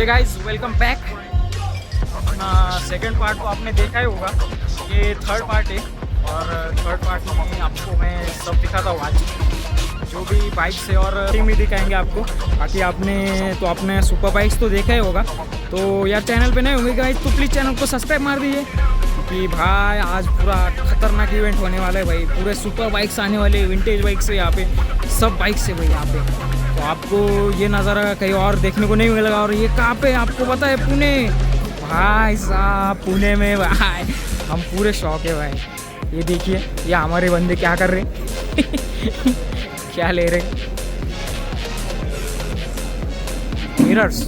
Guys welcome back. अपना second part को आपने देखा ही होगा, ये थर्ड पार्ट है और थर्ड पार्ट में आपको मैं सब दिखाता हूँ आज, जो भी बाइक्स है और टीम भी दिखाएंगे आपको। बाकी आपने सुपर बाइक्स तो देखा ही होगा, तो यार चैनल पे नए होंगे गाइस तो प्लीज़ चैनल को सब्सक्राइब मार दीजिए, क्योंकि भाई आज पूरा खतरनाक इवेंट होने वाला है भाई। पूरे सुपर बाइक्स आने वाले, विंटेज बाइक्स है यहाँ पे, सब बाइक्स है भाई यहाँ पे। तो आपको ये नज़ारा कहीं और देखने को नहीं मिलेगा। और ये कहाँ पे आपको पता है? पुणे भाई साहब, पुणे में भाई हम पूरे शौक है भाई। ये देखिए, ये हमारे बंदे क्या कर रहे हैं क्या ले रहे हैं? मिरर्स।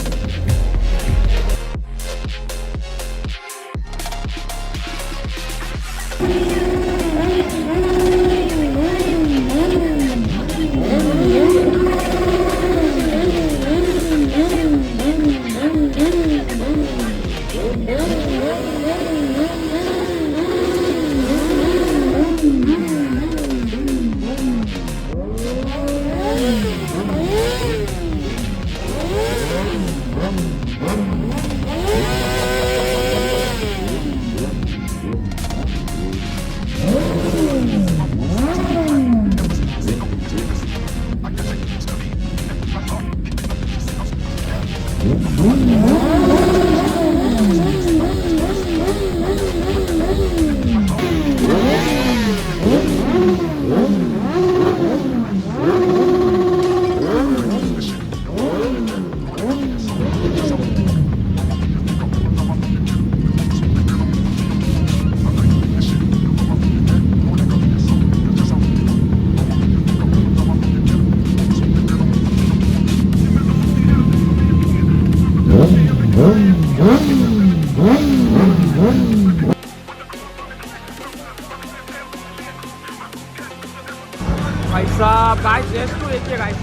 भाई साहब गाइस, देखिए गाइस,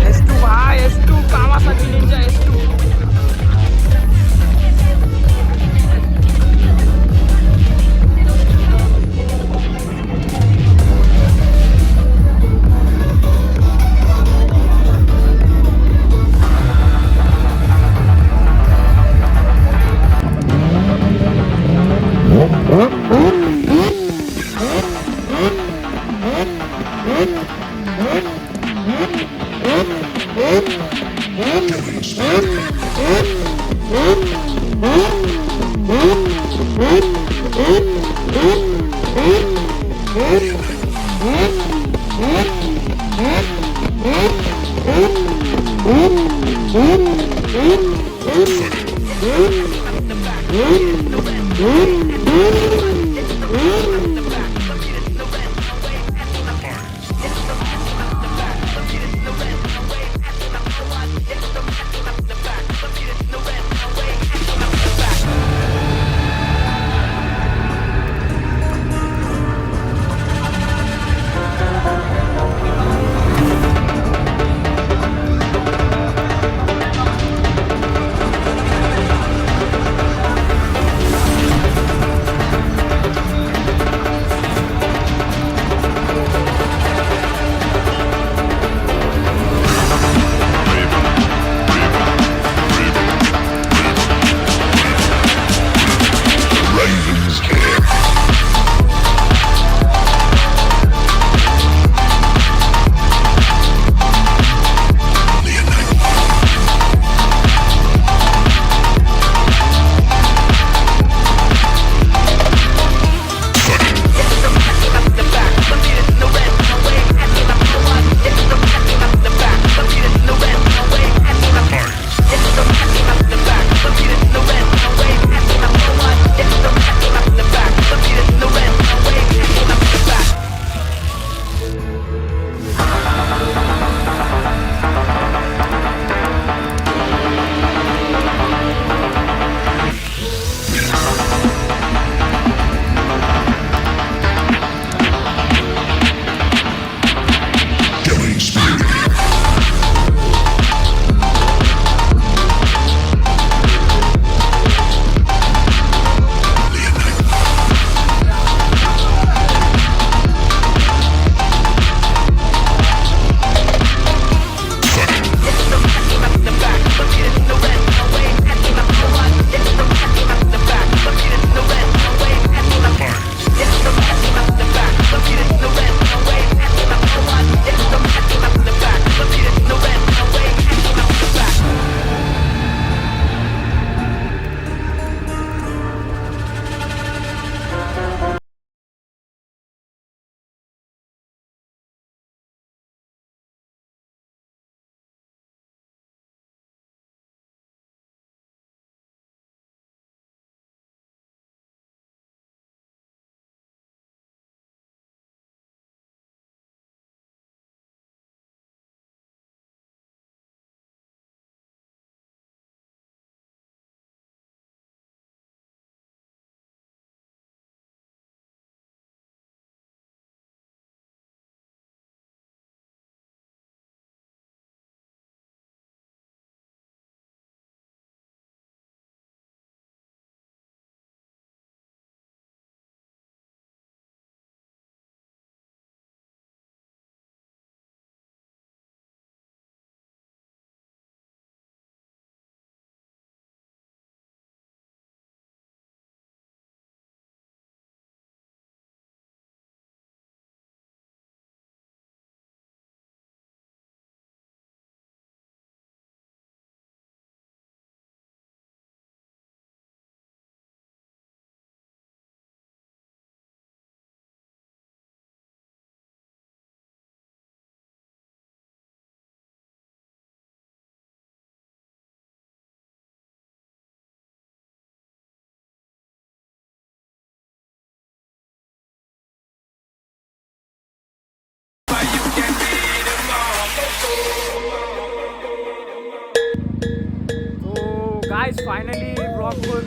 S2 भाई, S2 कावासाकी निंजा S2।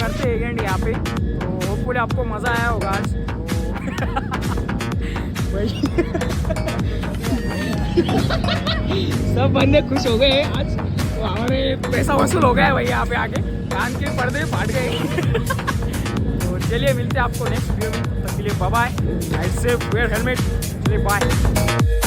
करते हैं एंड यहाँ पे। तो होपफुली आपको मज़ा आया होगा आज। सब बंदे खुश हो गए आज, तो हमारे पैसा वसूल हो गया है भाई यहाँ पे आके, कान के पर्दे फाट गए। तो चलिए मिलते हैं आपको नेक्स्ट वीडियो में, तब तक के लिए bye bye. Ride safe, wear helmet, चलिए बाय।